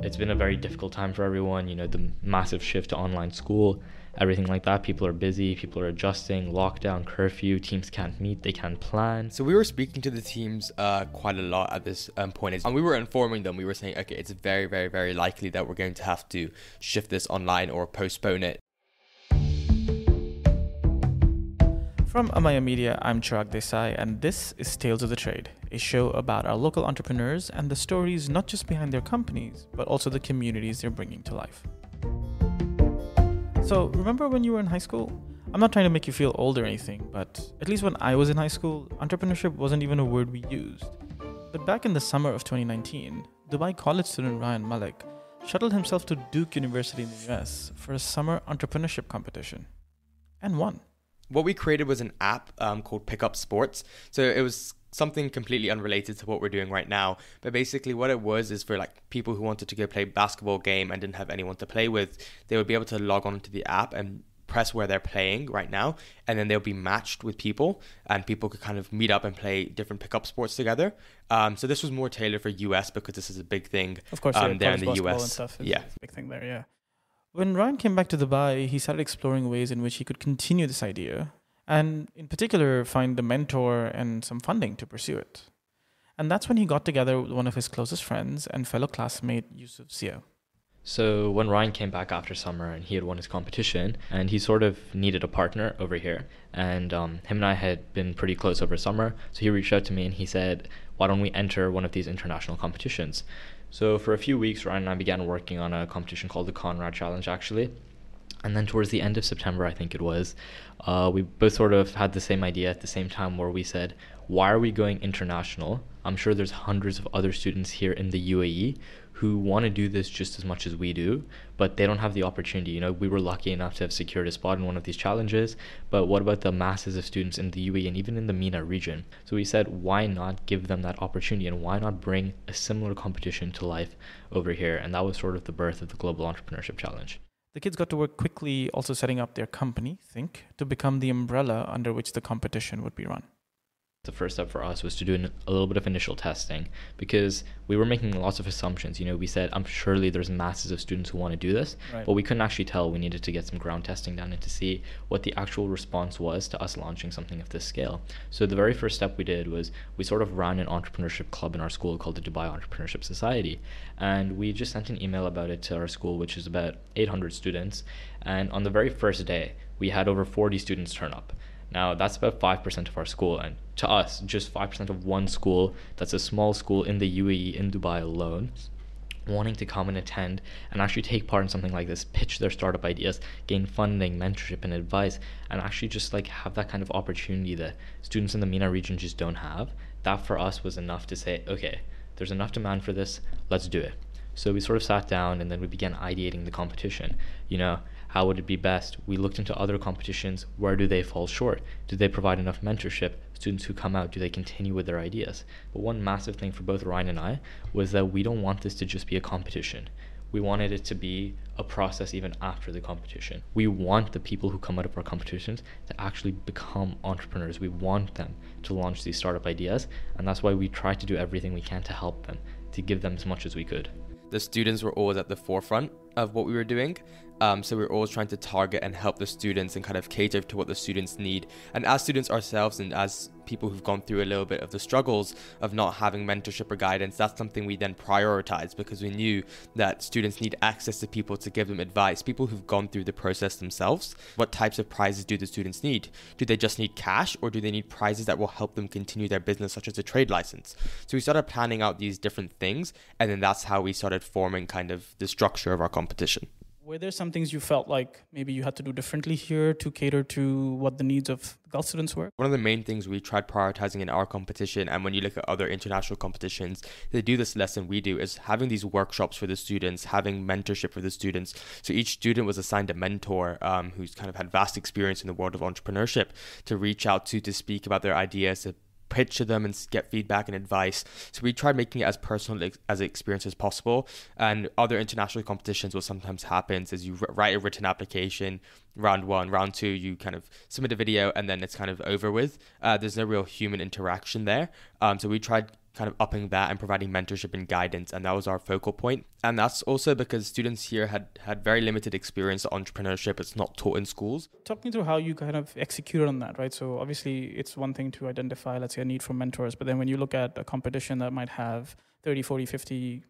It's been a very difficult time for everyone, the massive shift to online school, everything like that. People are busy, people are adjusting, lockdown, curfew, teams can't meet, they can't plan. So we were speaking to the teams quite a lot at this point, and we were informing them. We were saying, okay, it's very, very, very likely that we're going to have to shift this online or postpone it. From Amaya Media, I'm Chirag Desai, and this is Tales of the Trade, a show about our local entrepreneurs and the stories not just behind their companies, but also the communities they're bringing to life. So, remember when you were in high school? I'm not trying to make you feel old or anything, but at least when I was in high school, entrepreneurship wasn't even a word we used. But back in the summer of 2019, Dubai college student Rayan Malik shuttled himself to Duke University in the US for a summer entrepreneurship competition, and won. What we created was an app called Pick Up Sports. So it was something completely unrelated to what we're doing right now. But basically what it was is for like people who wanted to go play a basketball game and didn't have anyone to play with, they would be able to log on to the app and press where they're playing right now. And then they'll be matched with people and people could kind of meet up and play different pickup sports together. So this was more tailored for US because this is a big thing. Of course, there in the US. And stuff Yeah. It's a big thing there, yeah. When Ryan came back to Dubai, he started exploring ways in which he could continue this idea and, in particular, find a mentor and some funding to pursue it. And that's when he got together with one of his closest friends and fellow classmate, Yusuf Zia. So when Ryan came back after summer and he had won his competition and he sort of needed a partner over here, and him and I had been pretty close over summer, so he reached out to me and he said, why don't we enter one of these international competitions? So for a few weeks, Ryan and I began working on a competition called the Conrad Challenge, actually. And then towards the end of September, I think it was, we both sort of had the same idea at the same time where we said, why are we going international? I'm sure there's hundreds of other students here in the UAE who want to do this just as much as we do, but they don't have the opportunity. We were lucky enough to have secured a spot in one of these challenges, but what about the masses of students in the UAE and even in the MENA region? So we said, why not give them that opportunity and why not bring a similar competition to life over here? And that was sort of the birth of the Global Entrepreneurship Challenge. The kids got to work quickly also setting up their company, Thynk, to become the umbrella under which the competition would be run. The first step for us was to do a little bit of initial testing because we were making lots of assumptions. We said, surely there's masses of students who want to do this, right, but we couldn't actually tell. We needed to get some ground testing done and to see what the actual response was to us launching something of this scale. So the very first step we did was we sort of ran an entrepreneurship club in our school called the Dubai Entrepreneurship Society. And we just sent an email about it to our school, which is about 800 students. And on the very first day, we had over 40 students turn up. Now, that's about 5% of our school, and to us, just 5% of one school, that's a small school in the UAE, in Dubai alone, wanting to come and attend and actually take part in something like this, pitch their startup ideas, gain funding, mentorship, and advice, and actually just have that kind of opportunity that students in the MENA region just don't have. That for us was enough to say, okay, there's enough demand for this, let's do it. So we sort of sat down and then we began ideating the competition. How would it be best? We looked into other competitions. Where do they fall short? Do they provide enough mentorship? Students who come out, do they continue with their ideas? But one massive thing for both Ryan and I was that we don't want this to just be a competition. We wanted it to be a process even after the competition. We want the people who come out of our competitions to actually become entrepreneurs. We want them to launch these startup ideas, and that's why we try to do everything we can to help them, to give them as much as we could. The students were always at the forefront of what we were doing. So we were always trying to target and help the students and kind of cater to what the students need. And as students ourselves and as people who've gone through a little bit of the struggles of not having mentorship or guidance, that's something we then prioritized because we knew that students need access to people to give them advice, people who've gone through the process themselves. What types of prizes do the students need? Do they just need cash, or do they need prizes that will help them continue their business, such as a trade license? So we started planning out these different things, and then that's how we started forming kind of the structure of our competition. Were there some things you felt like maybe you had to do differently here to cater to what the needs of Gulf students were? One of the main things we tried prioritizing in our competition, and when you look at other international competitions, they do this less than we do, is having these workshops for the students, having mentorship for the students. So each student was assigned a mentor who's kind of had vast experience in the world of entrepreneurship to reach out to speak about their ideas, to pitch to them and get feedback and advice. So we tried making it as personal as an experience as possible. And other international competitions, what sometimes happens is you write a written application, round 1, round 2, you kind of submit a video and then it's kind of over with. There's no real human interaction there. So we tried kind of upping that and providing mentorship and guidance. And that was our focal point. And that's also because students here had very limited experience of entrepreneurship. It's not taught in schools. Talk me through how you kind of executed on that, right? So obviously it's one thing to identify, let's say, a need for mentors, but then when you look at a competition that might have 30, 40, 50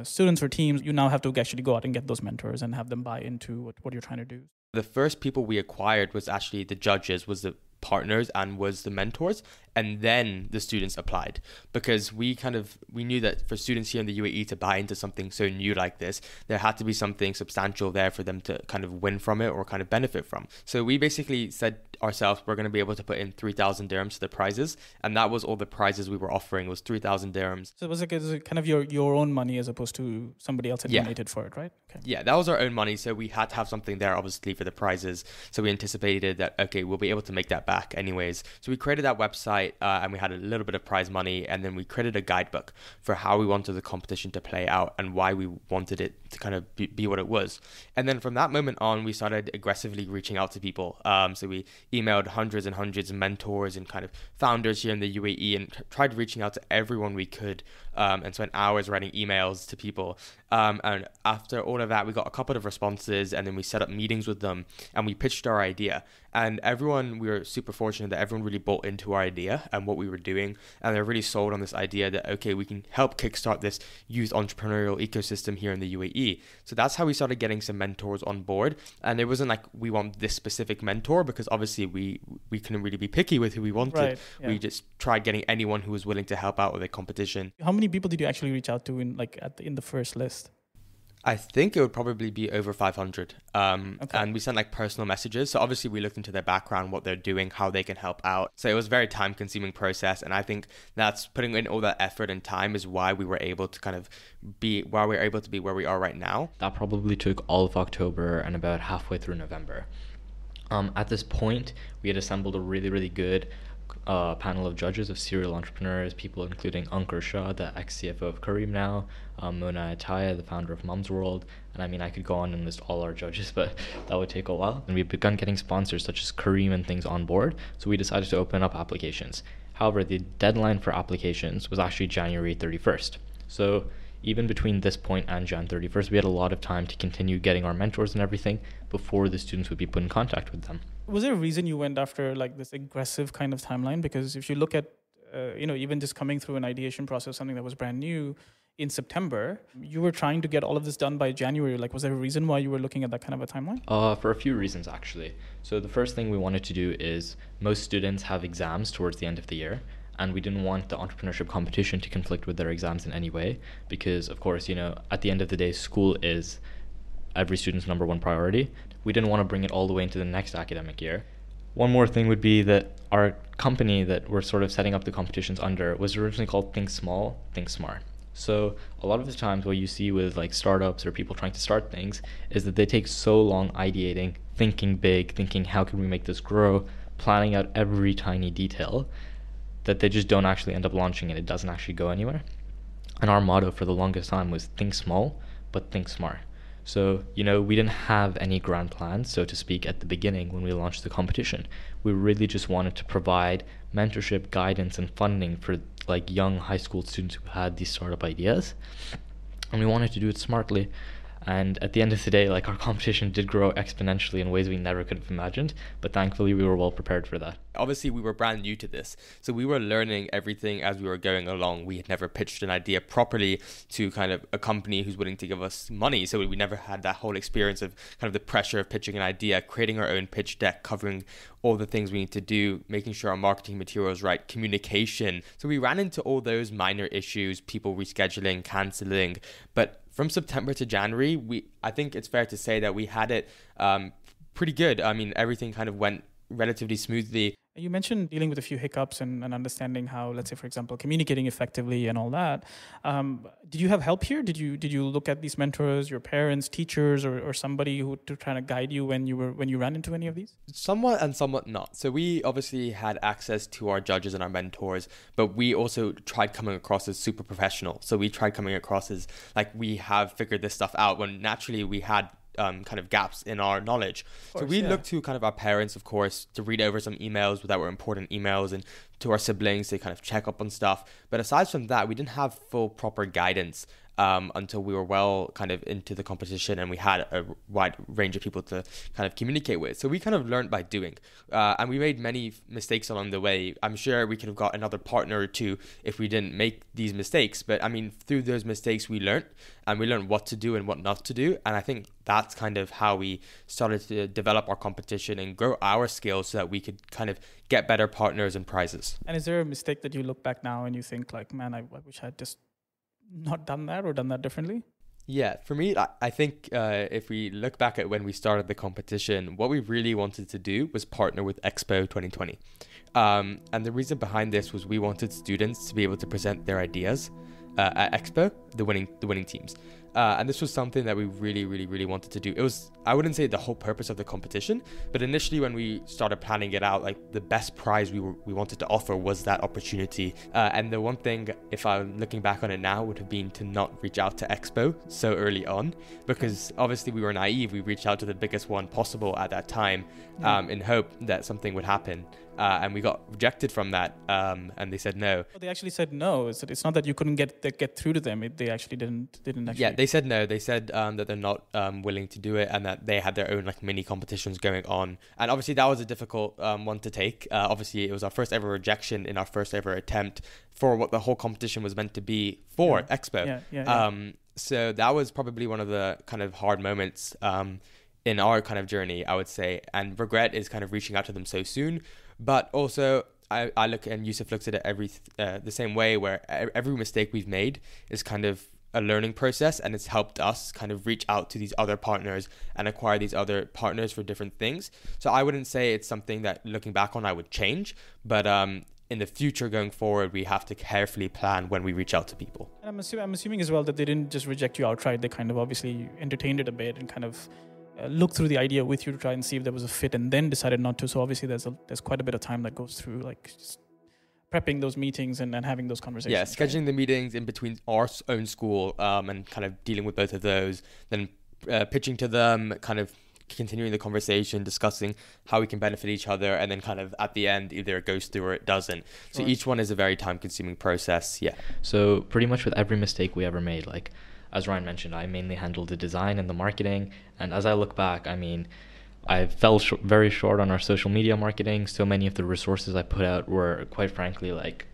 students or teams, you now have to actually go out and get those mentors and have them buy into what you're trying to do. The first people we acquired was actually the judges, was the partners and was the mentors, and then the students applied, because we knew that for students here in the UAE to buy into something so new like this, there had to be something substantial there for them to kind of win from it or kind of benefit from. So we basically said ourselves, we're going to be able to put in 3,000 dirhams to the prizes, and that was all the prizes we were offering, was 3,000 dirhams. So it was kind of your own money as opposed to somebody else had donated for it, right? Okay. Yeah, that was our own money, so we had to have something there obviously for the prizes. So we anticipated that, okay, we'll be able to make that back anyways. So we created that website and we had a little bit of prize money, and then we created a guidebook for how we wanted the competition to play out and why we wanted it to kind of be what it was. And then from that moment on, we started aggressively reaching out to people. So we emailed hundreds and hundreds of mentors and kind of founders here in the UAE and tried reaching out to everyone we could, and spent hours writing emails to people. And after all of that, we got a couple of responses, and then we set up meetings with them and we pitched our idea. And we were super fortunate that everyone really bought into our idea and what we were doing. And they're really sold on this idea that, okay, we can help kickstart this youth entrepreneurial ecosystem here in the UAE. So that's how we started getting some mentors on board. And it wasn't like we want this specific mentor, because obviously we couldn't really be picky with who we wanted. Right, yeah. We just tried getting anyone who was willing to help out with a competition. How many people did you actually reach out to in the first list? I think it would probably be over 500. Okay. And we sent like personal messages. So obviously we looked into their background, what they're doing, how they can help out. So it was a very time consuming process. And I think that's putting in all that effort and time is why we were able to be where we are right now. That probably took all of October and about halfway through November. At this point, we had assembled a really, really good panel of judges of serial entrepreneurs, people including Ankur Shah, the ex-CFO of Kareem now, Mona Ataya, the founder of Mum's World, and I mean I could go on and list all our judges, but that would take a while. And we've begun getting sponsors such as Kareem and things on board, so we decided to open up applications. However, the deadline for applications was actually January 31st. So even between this point and Jan 31st, we had a lot of time to continue getting our mentors and everything before the students would be put in contact with them. Was there a reason you went after like this aggressive kind of timeline? Because if you look at, even just coming through an ideation process, something that was brand new in September, you were trying to get all of this done by January. Like, was there a reason why you were looking at that kind of a timeline? For a few reasons, actually. So the first thing we wanted to do is most students have exams towards the end of the year, and we didn't want the entrepreneurship competition to conflict with their exams in any way, because of course, at the end of the day, school is every student's number one priority. We didn't want to bring it all the way into the next academic year. One more thing would be that our company that we're sort of setting up the competitions under was originally called Think Small, Think Smart. So a lot of the times what you see with like startups or people trying to start things is that they take so long ideating, thinking big, thinking how can we make this grow, planning out every tiny detail, that they just don't actually end up launching it. It doesn't actually go anywhere. And our motto for the longest time was think small, but think smart. So, we didn't have any grand plans, so to speak, at the beginning when we launched the competition. We really just wanted to provide mentorship, guidance, and funding for like young high school students who had these startup ideas. And we wanted to do it smartly. And at the end of the day, like our competition did grow exponentially in ways we never could have imagined, but thankfully we were well prepared for that. Obviously, we were brand new to this, so we were learning everything as we were going along. We had never pitched an idea properly to kind of a company who's willing to give us money, so we never had that whole experience of kind of the pressure of pitching an idea, creating our own pitch deck, covering all the things we need to do, making sure our marketing material is right, communication. So we ran into all those minor issues, people rescheduling, cancelling, but from September to January, I think it's fair to say that we had it pretty good. I mean, everything kind of went relatively smoothly. You mentioned dealing with a few hiccups and understanding how, let's say, for example, communicating effectively and all that. Did you have help here? Did you look at these mentors, your parents, teachers, or somebody who to try to guide you when you ran into any of these? Somewhat and somewhat not. So we obviously had access to our judges and our mentors, but we also tried coming across as super professional. So we tried coming across as like we have figured this stuff out when naturally we had kind of gaps in our knowledge. So we looked to kind of our parents, of course, to read over some emails that were important emails, and to our siblings to kind of check up on stuff. But aside from that, we didn't have full proper guidance until we were well kind of into the competition, and we had a wide range of people to kind of communicate with. So we kind of learned by doing, and we made many mistakes along the way. I'm sure we could have got another partner or two if we didn't make these mistakes, but I mean, through those mistakes we learned, and we learned what to do and what not to do. And I think that's kind of how we started to develop our competition and grow our skills so that we could kind of get better partners and prizes. And is there a mistake that you look back now and you think like, man, I wish I had just not done that or done that differently? Yeah, for me, I think if we look back at when we started the competition, what we really wanted to do was partner with Expo 2020. And the reason behind this was we wanted students to be able to present their ideas at Expo, the winning teams. And this was something that we really, really, really wanted to do. It was, I wouldn't say the whole purpose of the competition, but initially when we started planning it out, like the best prize we wanted to offer was that opportunity. And the one thing, if I'm looking back on it now, would have been to not reach out to Expo so early on, because obviously we were naive. We reached out to the biggest one possible at that time in hope that something would happen. And we got rejected from that, and they said no. Oh, they actually said no. It's not that you couldn't get through to them. They actually didn't actually. Yeah, they said no. They said that they're not willing to do it, and that they had their own like mini competitions going on. And obviously that was a difficult one to take. Obviously it was our first ever rejection in our first ever attempt for what the whole competition was meant to be for Expo. So that was probably one of the kind of hard moments in our kind of journey, I would say. And regret is kind of reaching out to them so soon. But also, I look, and Yusuf looks at it the same way, where every mistake we've made is kind of a learning process, and it's helped us kind of reach out to these other partners and acquire these other partners for different things. So I wouldn't say it's something that, looking back on, I would change, but in the future going forward, we have to carefully plan when we reach out to people. And I'm assuming as well that they didn't just reject you outright. They kind of obviously entertained it a bit and kind of looked through the idea with you to try and see if there was a fit, and then decided not to. So obviously there's quite a bit of time that goes through like just prepping those meetings and having those conversations. Yeah, scheduling the meetings in between our own school and kind of dealing with both of those, then pitching to them, kind of continuing the conversation, discussing how we can benefit each other, and then kind of at the end either it goes through or it doesn't. So each one is a very time consuming process. Yeah. So pretty much with every mistake we ever made, like as Ryan mentioned, I mainly handled the design and the marketing. And as I look back, I mean, I fell very short on our social media marketing. So many of the resources I put out were, quite frankly, like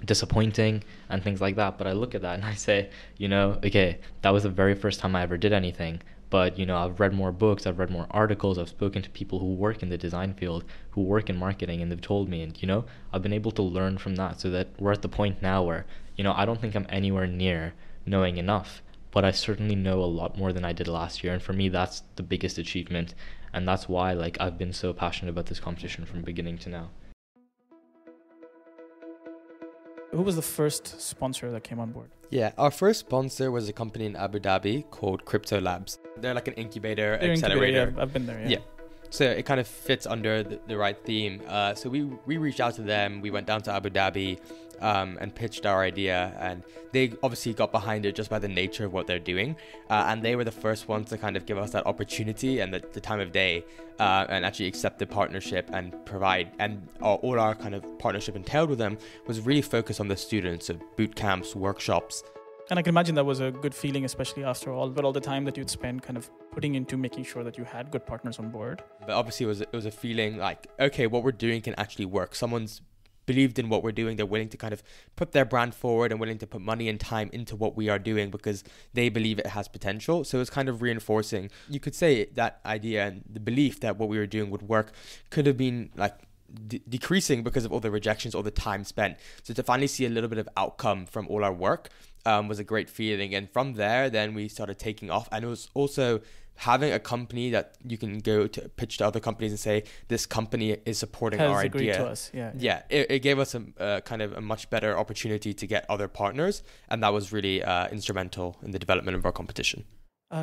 disappointing and things like that. But I look at that and I say, you know, okay, that was the very first time I ever did anything. But, you know, I've read more books, I've read more articles, I've spoken to people who work in the design field, who work in marketing, and they've told me, and, you know, I've been able to learn from that, so that we're at the point now where, you know, I don't think I'm anywhere near knowing enough, but I certainly know a lot more than I did last year. And for me, that's the biggest achievement. And that's why, like, I've been so passionate about this competition from beginning to now. Who was the first sponsor that came on board? Yeah, our first sponsor was a company in Abu Dhabi called Crypto Labs. They're like an incubator, accelerator. Yeah, I've been there. Yeah. So it kind of fits under the right theme. So we reached out to them. We went down to Abu Dhabi and pitched our idea, and they obviously got behind it just by the nature of what they're doing. And they were the first ones to kind of give us that opportunity and the time of day and actually accept the partnership and provide. And all our kind of partnership entailed with them was really focused on the students, so boot camps, workshops. And I can imagine that was a good feeling, especially after all the time that you'd spent kind of putting into making sure that you had good partners on board. But obviously it was a feeling like, okay, what we're doing can actually work. Someone's believed in what we're doing. They're willing to kind of put their brand forward and willing to put money and time into what we are doing because they believe it has potential. So it's kind of reinforcing. You could say that idea and the belief that what we were doing would work could have been like decreasing because of all the rejections, all the time spent. So to finally see a little bit of outcome from all our work was a great feeling. And from there, then we started taking off. And it was also having a company that you can go to pitch to other companies and say, this company is supporting our idea. To us. Yeah. It gave us a kind of a much better opportunity to get other partners. And that was really instrumental in the development of our competition.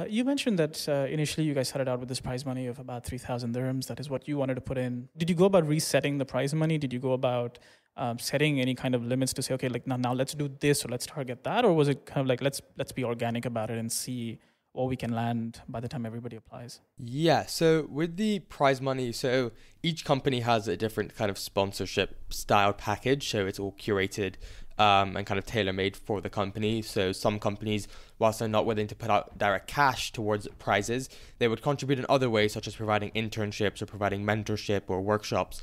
You mentioned that initially you guys started out with this prize money of about 3,000 dirhams. That is what you wanted to put in. Did you go about resetting the prize money? Did you go about setting any kind of limits to say, okay, like now let's do this or let's target that? Or was it kind of like, let's be organic about it and see what we can land by the time everybody applies? Yeah, so with the prize money, so each company has a different kind of sponsorship style package. So it's all curated and kind of tailor-made for the company. So some companies, whilst they're not willing to put out direct cash towards prizes, they would contribute in other ways, such as providing internships or providing mentorship or workshops.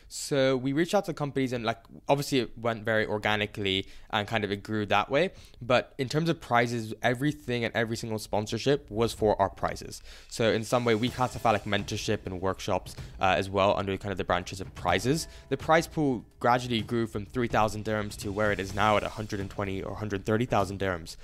So we reached out to companies, and like obviously it went very organically and kind of it grew that way. But in terms of prizes, everything and every single sponsorship was for our prizes. So in some way we classify like mentorship and workshops as well under kind of the branches of prizes. The prize pool gradually grew from 3,000 dirhams to where it is now at 120 or 130,000 dirhams.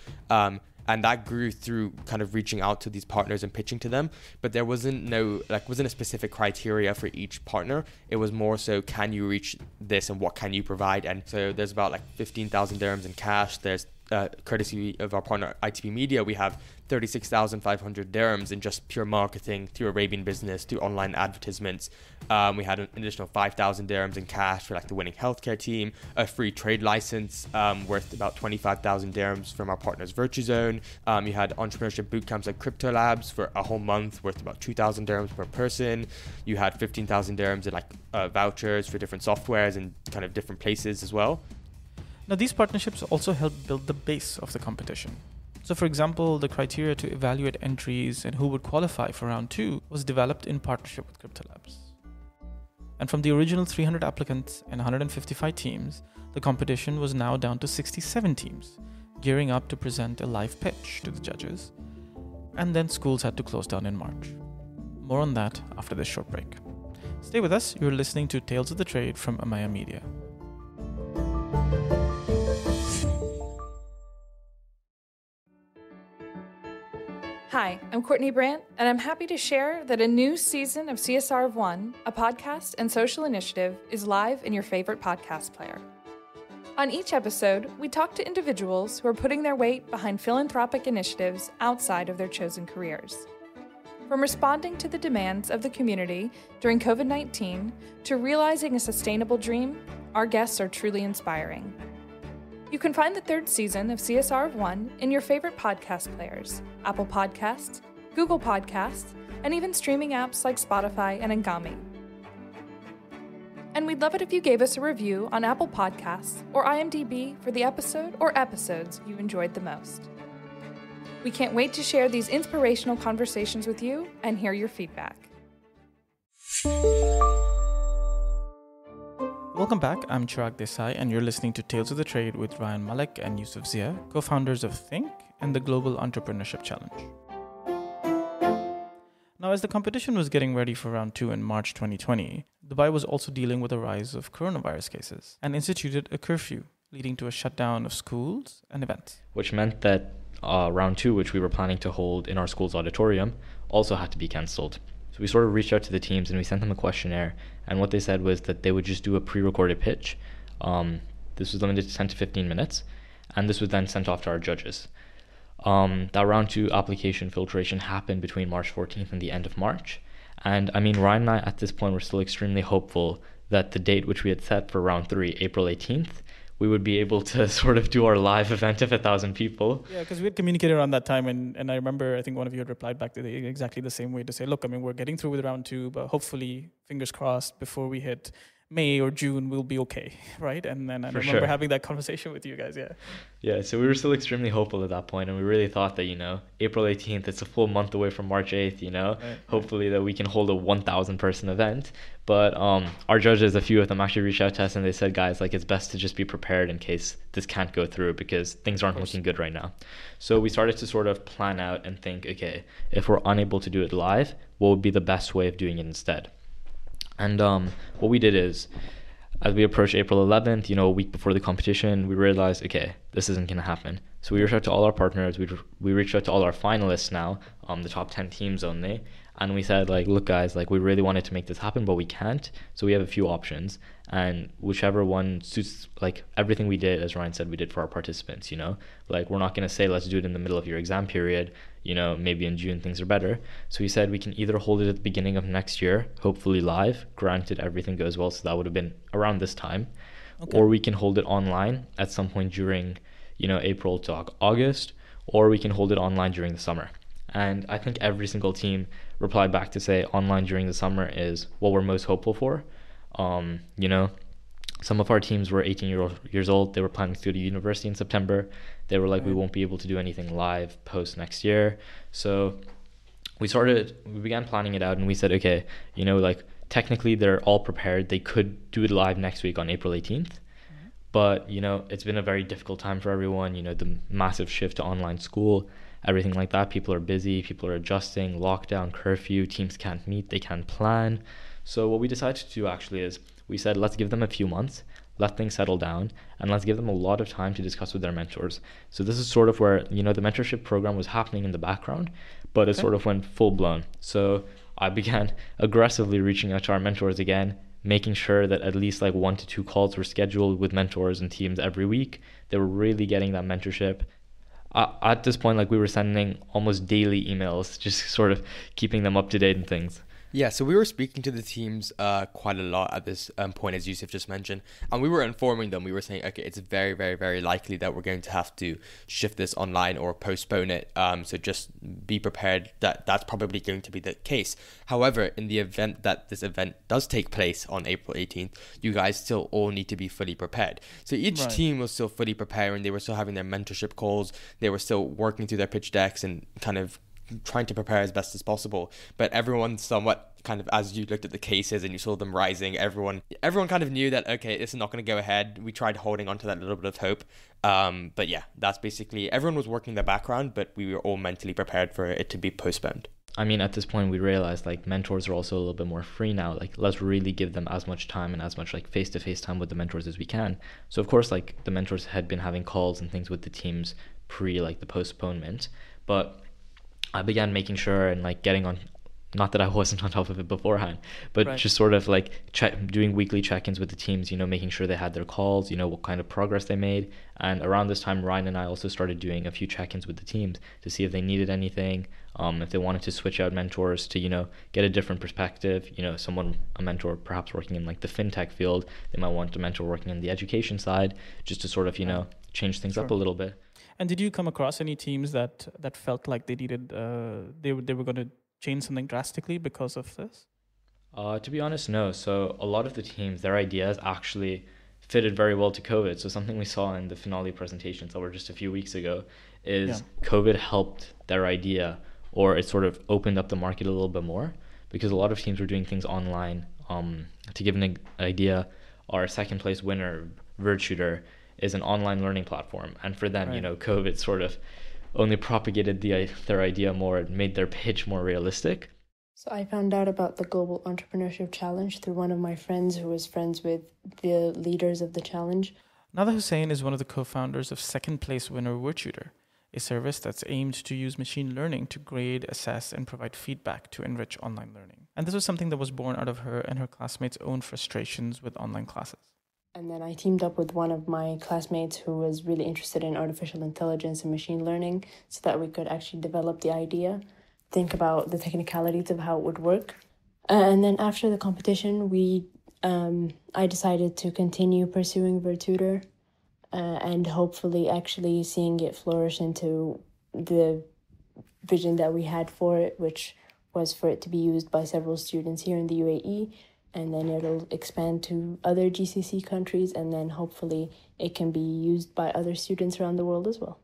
And that grew through kind of reaching out to these partners and pitching to them. But there wasn't a specific criteria for each partner. It was more so, can you reach this and what can you provide? And so there's about like 15,000 dirhams in cash. There's courtesy of our partner ITP Media, we have 36,500 dirhams in just pure marketing through Arabian business, through online advertisements. We had an additional 5,000 dirhams in cash for like the winning healthcare team, a free trade license worth about 25,000 dirhams from our partners Virtue Zone. You had entrepreneurship boot camps like Crypto Labs for a whole month worth about 2,000 dirhams per person. You had 15,000 dirhams in like vouchers for different softwares and kind of different places as well. Now, these partnerships also help build the base of the competition. So, for example, the criteria to evaluate entries and who would qualify for round 2 was developed in partnership with Crypto Labs. And from the original 300 applicants and 155 teams, the competition was now down to 67 teams, gearing up to present a live pitch to the judges. And then schools had to close down in March. More on that after this short break. Stay with us. You're listening to Tales of the Trade from Amaya Media. Hi, I'm Courtney Brandt, and I'm happy to share that a new season of CSR of One, a podcast and social initiative, is live in your favorite podcast player. On each episode, we talk to individuals who are putting their weight behind philanthropic initiatives outside of their chosen careers. From responding to the demands of the community during COVID-19 to realizing a sustainable dream, our guests are truly inspiring. You can find the third season of CSR of One in your favorite podcast players, Apple Podcasts, Google Podcasts, and even streaming apps like Spotify and Ngami. And we'd love it if you gave us a review on Apple Podcasts or IMDb for the episode or episodes you enjoyed the most. We can't wait to share these inspirational conversations with you and hear your feedback. Welcome back, I'm Chirag Desai, and you're listening to Tales of the Trade with Rayan Malik and Yusuf Zia, co-founders of Thynk and the Global Entrepreneurship Challenge. Now, as the competition was getting ready for round 2 in March 2020, Dubai was also dealing with a rise of coronavirus cases and instituted a curfew, leading to a shutdown of schools and events. Which meant that round 2, which we were planning to hold in our school's auditorium, also had to be cancelled. So we sort of reached out to the teams and we sent them a questionnaire, and what they said was that they would just do a pre-recorded pitch. This was limited to 10 to 15 minutes, and this was then sent off to our judges. That round 2 application filtration happened between March 14th and the end of March. And I mean, Ryan and I at this point were still extremely hopeful that the date which we had set for round 3, April 18th, we would be able to sort of do our live event of 1,000 people. Yeah, because we had communicated around that time, and I remember, I think one of you had replied back to exactly the same way to say, look, I mean, we're getting through with round 2, but hopefully, fingers crossed, before we hit May or June, we'll be okay, right? And then I remember having that conversation with you guys, yeah. Yeah, so we were still extremely hopeful at that point, and we really thought that, April 18th, it's a full month away from March 8th, hopefully that we can hold a 1,000 person event. But our judges, a few of them actually reached out to us and they said, guys, like, it's best to just be prepared in case this can't go through because things aren't looking good right now. So we started to sort of plan out and think, okay, if we're unable to do it live, what would be the best way of doing it instead? And what we did is, as we approached April 11th, a week before the competition, we realized, okay, this isn't going to happen. So we reached out to all our partners. We reached out to all our finalists now, the top 10 teams only. And we said, like, look, guys, like, we really wanted to make this happen, but we can't. So we have a few options. And whichever one suits, like, everything we did, as Ryan said, we did for our participants, Like, we're not going to say, let's do it in the middle of your exam period. Maybe in June things are better. So we said we can either hold it at the beginning of next year, hopefully live, granted everything goes well. So that would have been around this time. Okay. Or we can hold it online at some point during, April to August. or we can hold it online during the summer. And I think every single team replied back to say online during the summer is what we're most hopeful for. You know, some of our teams were 18 years old. They were planning to go to university in September. They were like, we won't be able to do anything live post next year. So we began planning it out, and we said, okay, you know, like technically they're all prepared. They could do it live next week on April 18th. But, you know, it's been a very difficult time for everyone. You know, the massive shift to online school, everything like that. People are busy. People are adjusting. Lockdown, curfew. Teams can't meet. They can't plan. So what we decided to do actually is we said, let's give them a few months, let things settle down, and let's give them a lot of time to discuss with their mentors. So this is sort of where, you know, the mentorship program was happening in the background, but it sort of went full blown. So I began aggressively reaching out to our mentors again, making sure that at least like 1 to 2 calls were scheduled with mentors and teams every week. They were really getting that mentorship. At this point, like we were sending almost daily emails, just sort of keeping them up to date and things. Yeah, so we were speaking to the teams quite a lot at this point, as Yusuf just mentioned, and we were informing them. We were saying, okay, it's very, very, very likely that we're going to have to shift this online or postpone it. So just be prepared that that's probably going to be the case. However, in the event that this event does take place on April 18th, you guys still all need to be fully prepared. So each team was still fully preparing. They were still having their mentorship calls. They were still working through their pitch decks and kind of trying to prepare as best as possible, but everyone somewhat kind of, as you looked at the cases and you saw them rising, everyone kind of knew that, okay, this is not going to go ahead. We tried holding on to that little bit of hope, but yeah, that's basically, everyone was working in the background, but we were all mentally prepared for it to be postponed. I mean, at this point we realized like mentors are also a little bit more free now. Like, let's really give them as much time and as much like face-to-face time with the mentors as we can. So of course, like the mentors had been having calls and things with the teams pre like the postponement, but I began making sure and like getting on, not that I wasn't on top of it beforehand, but just sort of like doing weekly check-ins with the teams, you know, making sure they had their calls, you know, what kind of progress they made. And around this time, Ryan and I also started doing a few check-ins with the teams to see if they needed anything, if they wanted to switch out mentors to, you know, get a different perspective. You know, a mentor perhaps working in like the fintech field, they might want a mentor working in the education side, just to sort of, you know, change things up a little bit. And did you come across any teams that felt like they needed, they were going to change something drastically because of this? To be honest, no. So a lot of the teams, their ideas actually fitted very well to COVID. So something we saw in the finale presentations that were just a few weeks ago is COVID helped their idea, or it sort of opened up the market a little bit more, because a lot of teams were doing things online. To give an idea, our second place winner, Virtutor, is an online learning platform, and for them, you know, COVID sort of only propagated their idea more and made their pitch more realistic. So I found out about the Global Entrepreneurship Challenge through one of my friends who was friends with the leaders of the challenge. Nada Hussain is one of the co-founders of second place winner Virtutor, a service that's aimed to use machine learning to grade, assess, and provide feedback to enrich online learning. And this was something that was born out of her and her classmates' own frustrations with online classes. And then I teamed up with one of my classmates who was really interested in artificial intelligence and machine learning so that we could actually develop the idea, think about the technicalities of how it would work. And then after the competition, I decided to continue pursuing Virtutor and hopefully actually seeing it flourish into the vision that we had for it, which was for it to be used by several students here in the UAE. And then it'll expand to other GCC countries, and then hopefully it can be used by other students around the world as well.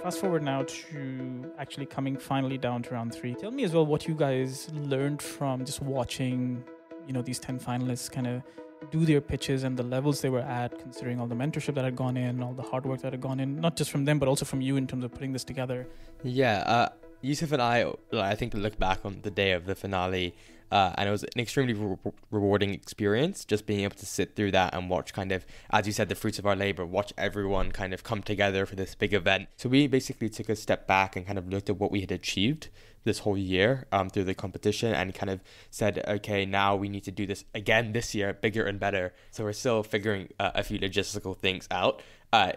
Fast forward now to actually coming finally down to round 3. Tell me as well what you guys learned from just watching, you know, these 10 finalists kind of do their pitches and the levels they were at, considering all the mentorship that had gone in, all the hard work that had gone in, not just from them, but also from you in terms of putting this together. Yeah, Yusuf and I think, look back on the day of the finale, and it was an extremely rewarding experience, just being able to sit through that and watch kind of, as you said, the fruits of our labor, watch everyone kind of come together for this big event. So we basically took a step back and kind of looked at what we had achieved this whole year through the competition, and kind of said, okay, now we need to do this again this year, bigger and better. So we're still figuring a few logistical things out,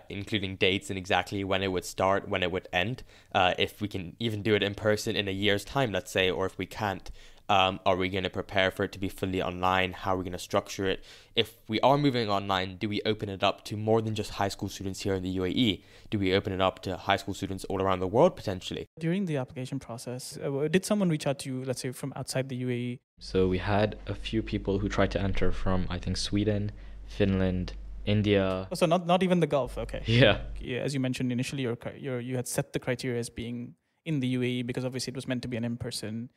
including dates and exactly when it would start, when it would end, if we can even do it in person in a year's time, let's say, or if we can't, Are we going to prepare for it to be fully online? How are we going to structure it? If we are moving online, do we open it up to more than just high school students here in the UAE? Do we open it up to high school students all around the world potentially? During the application process, did someone reach out to you, let's say from outside the UAE? So we had a few people who tried to enter from, I think, Sweden, Finland, India. Oh, so not even the Gulf. Okay. Yeah. Yeah, as you mentioned initially, you had set the criteria as being in the UAE because obviously it was meant to be an in-person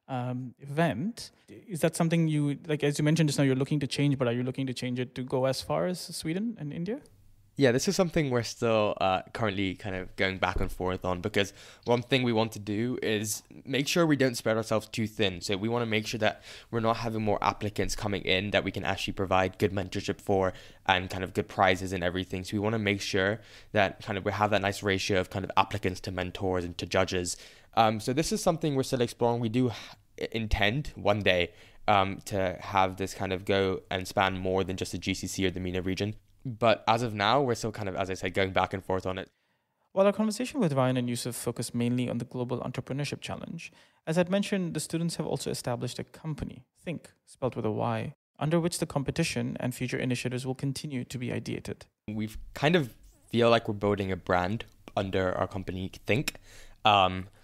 event. Is that something you, like, as you mentioned just now, you're looking to change, but are you looking to change it to go as far as Sweden and India? Yeah, this is something we're still currently kind of going back and forth on, because one thing we want to do is make sure we don't spread ourselves too thin. So we want to make sure that we're not having more applicants coming in that we can actually provide good mentorship for and kind of good prizes and everything. So we want to make sure that kind of we have that nice ratio of kind of applicants to mentors and to judges. So this is something we're still exploring. We do intend one day to have this kind of go and span more than just the GCC or the MENA region. But as of now, we're still kind of, as I said, going back and forth on it. Well, our conversation with Ryan and Yusuf focused mainly on the Global Entrepreneurship Challenge. As I'd mentioned, the students have also established a company, Thynk, spelled with a Y, under which the competition and future initiatives will continue to be ideated. We've kind of feel like we're building a brand under our company, Thynk.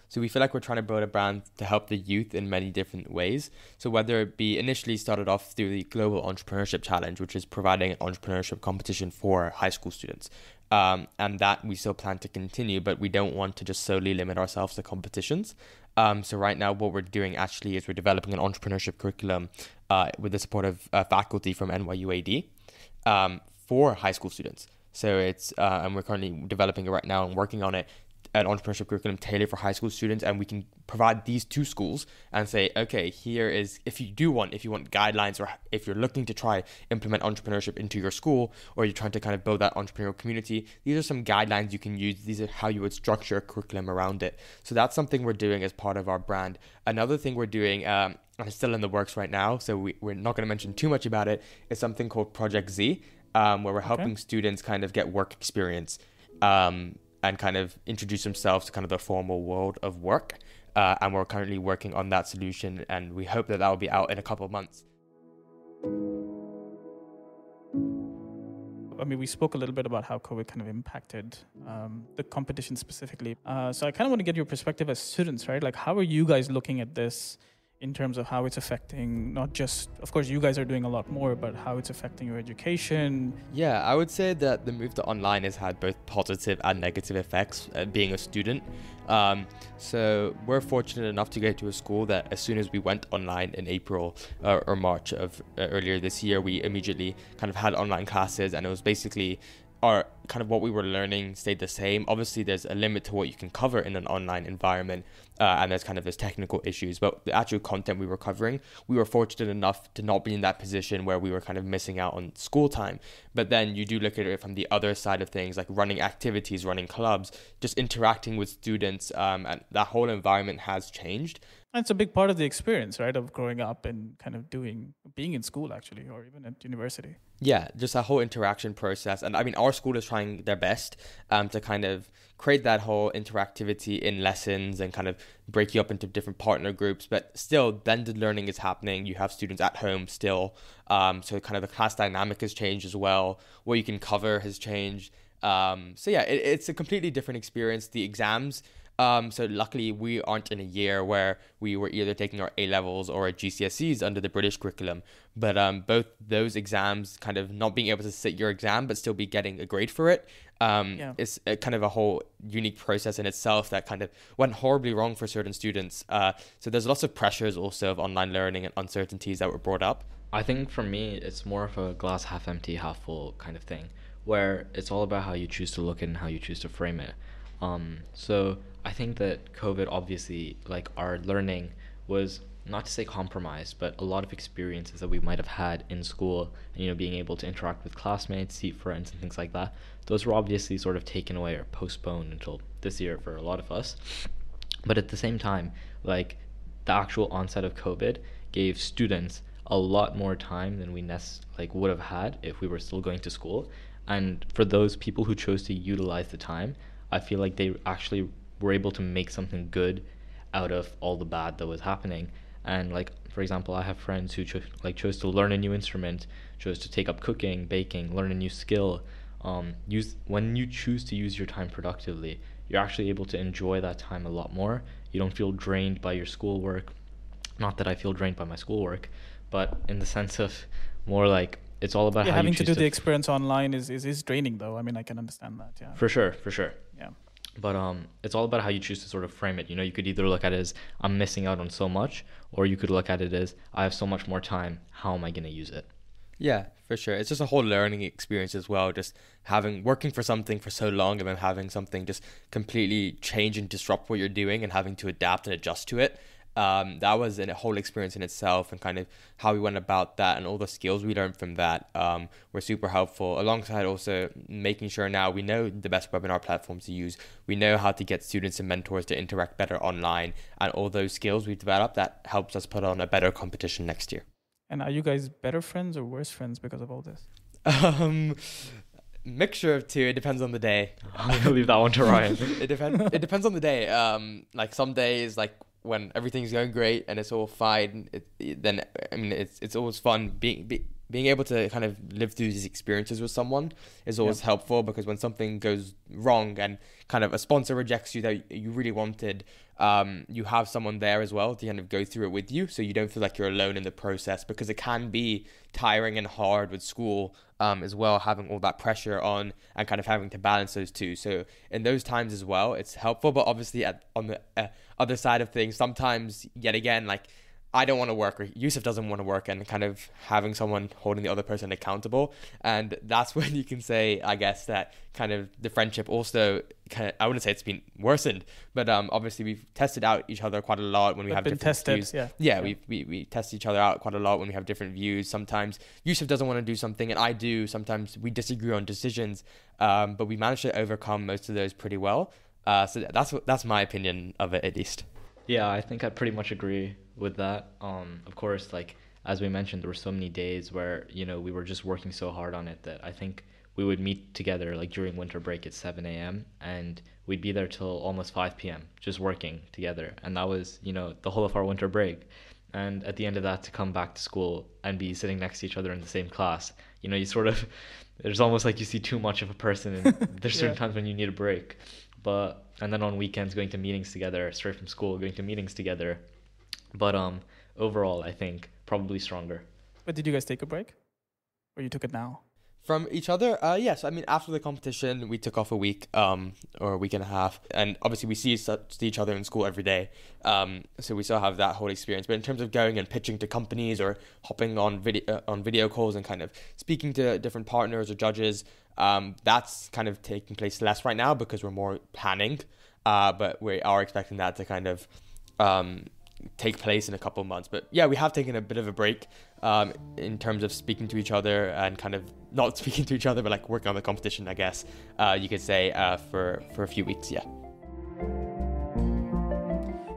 So we feel like we're trying to build a brand to help the youth in many different ways. So whether it be initially started off through the Global Entrepreneurship Challenge, which is providing an entrepreneurship competition for high school students. And that we still plan to continue, but we don't want to just solely limit ourselves to competitions. So right now what we're doing actually is we're developing an entrepreneurship curriculum with the support of faculty from NYUAD for high school students. So it's, and we're currently developing it right now and working on it, an entrepreneurship curriculum tailored for high school students, and we can provide these to schools and say, okay, here is, if you want guidelines, or if you're looking to try implement entrepreneurship into your school, or you're trying to kind of build that entrepreneurial community, these are some guidelines you can use. These are how you would structure a curriculum around it. So that's something we're doing as part of our brand. Another thing we're doing, and it's still in the works right now, so we're not going to mention too much about it, is something called Project Z, where we're helping students kind of get work experience, and kind of introduce themselves to kind of the formal world of work. And we're currently working on that solution, and we hope that will be out in a couple of months. I mean, we spoke a little bit about how COVID kind of impacted the competition specifically. So I kind of want to get your perspective as students, right? Like, how are you guys looking at this in terms of how it's affecting, not just, of course, you guys are doing a lot more, but how it's affecting your education? Yeah, I would say that the move to online has had both positive and negative effects being a student. So we're fortunate enough to get to a school that as soon as we went online in April or March of earlier this year, we immediately kind of had online classes, and it was basically our kind of what we were learning stayed the same. Obviously, there's a limit to what you can cover in an online environment, and there's kind of those technical issues. But the actual content we were covering, we were fortunate enough to not be in that position where we were kind of missing out on school time. But then you do look at it from the other side of things, like running activities, running clubs, just interacting with students, and that whole environment has changed. And it's a big part of the experience, right, of growing up and kind of being in school, actually, or even at university. Yeah, just that whole interaction process. And I mean, our school is trying their best to kind of create that whole interactivity in lessons and kind of break you up into different partner groups. But still, blended learning is happening. You have students at home still. So kind of the class dynamic has changed as well. What you can cover has changed. So yeah, it's a completely different experience. The exams, so luckily we aren't in a year where we were either taking our A-levels or our GCSEs under the British curriculum. But both those exams, kind of not being able to sit your exam but still be getting a grade for it, is a kind of a whole unique process in itself that kind of went horribly wrong for certain students. So there's lots of pressures also of online learning and uncertainties that were brought up. I think for me, it's more of a glass half empty, half full kind of thing, where it's all about how you choose to look at it and how you choose to frame it. So I think that COVID, obviously, like, our learning was, not to say compromised, but a lot of experiences that we might have had in school, and, you know, being able to interact with classmates, see friends and things like that, those were obviously sort of taken away or postponed until this year for a lot of us. But at the same time, like, the actual onset of COVID gave students a lot more time than we would have had if we were still going to school. And for those people who chose to utilize the time, I feel like they actually were able to make something good out of all the bad that was happening. And like, for example, I have friends who chose to learn a new instrument, chose to take up cooking, baking, learn a new skill. When you choose to use your time productively, you're actually able to enjoy that time a lot more. You don't feel drained by your schoolwork. Not that I feel drained by my schoolwork, but in the sense of more like, it's all about how having you to choose do the experience online is draining, though. I mean, I can understand that. Yeah. For sure. Yeah. But it's all about how you choose to sort of frame it. You know, you could either look at it as I'm missing out on so much, or you could look at it as I have so much more time. How am I going to use it? Yeah, for sure. It's just a whole learning experience as well. Just working for something for so long and then having something just completely change and disrupt what you're doing and having to adapt and adjust to it. That was a whole experience in itself, and kind of how we went about that and all the skills we learned from that were super helpful, alongside also making sure now we know the best webinar platforms to use. We know how to get students and mentors to interact better online, and all those skills we've developed that helps us put on a better competition next year. And are you guys better friends or worse friends because of all this? Mixture of two. It depends on the day. I'm gonna leave that one to Ryan. It depends on the day. Like some days, like when everything's going great and it's all fine, then I mean it's always fun being able to kind of live through these experiences with someone is always helpful, because when something goes wrong and kind of a sponsor rejects you that you really wanted, you have someone there as well to kind of go through it with you, so you don't feel like you're alone in the process, because it can be tiring and hard with school as well, having all that pressure on and kind of having to balance those two. So in those times as well, it's helpful. But obviously on the other side of things, sometimes yet again, like I don't want to work or Yusuf doesn't want to work, and kind of having someone holding the other person accountable. And that's when you can say, I guess, that kind of the friendship also I wouldn't say it's been worsened, but obviously we've tested out each other quite a lot when we have different views. We test each other out quite a lot when we have different views. Sometimes Yusuf doesn't want to do something and I do. Sometimes we disagree on decisions, but we managed to overcome most of those pretty well. So that's my opinion of it, at least. Yeah, I think I pretty much agree with that. Of course, like as we mentioned, there were so many days where, you know, we were just working so hard on it that I think we would meet together like during winter break at 7 a.m. and we'd be there till almost 5 p.m. just working together. And that was, you know, the whole of our winter break. And at the end of that, to come back to school and be sitting next to each other in the same class, you know, you sort of, there's almost like you see too much of a person, and there's certain times when you need a break. And then on weekends, going to meetings together, straight from school, going to meetings together. But overall, I think probably stronger. But did you guys take a break? Or you took it now? From each other? Yes. I mean, after the competition, we took off a week or a week and a half. And obviously, we see each other in school every day. So we still have that whole experience. But in terms of going and pitching to companies or hopping on video calls and kind of speaking to different partners or judges, that's kind of taking place less right now because we're more planning. But we are expecting that to kind of take place in a couple of months. But yeah, we have taken a bit of a break in terms of speaking to each other and kind of not speaking to each other, but like working on the competition, I guess you could say, for a few weeks. Yeah.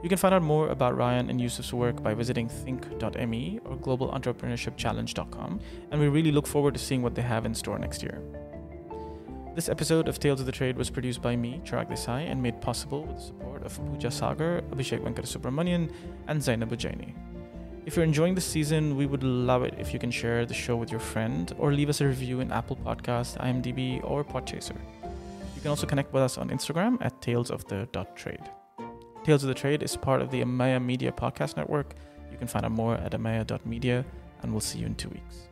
You can find out more about Ryan and Yusuf's work by visiting thynk.me or globalentrepreneurshipchallenge.com, and we really look forward to seeing what they have in store next year. This episode of Tales of the Trade was produced by me, Chirag Desai, and made possible with the support of Pooja Sagar, Abhishek Venkatasubramanian, and Zainab Ujjaini. If you're enjoying this season, we would love it if you can share the show with your friend or leave us a review in Apple Podcasts, IMDb, or Podchaser. You can also connect with us on Instagram at talesofthe.trade. Tales of the Trade is part of the Amaya Media Podcast Network. You can find out more at amaya.media, and we'll see you in 2 weeks.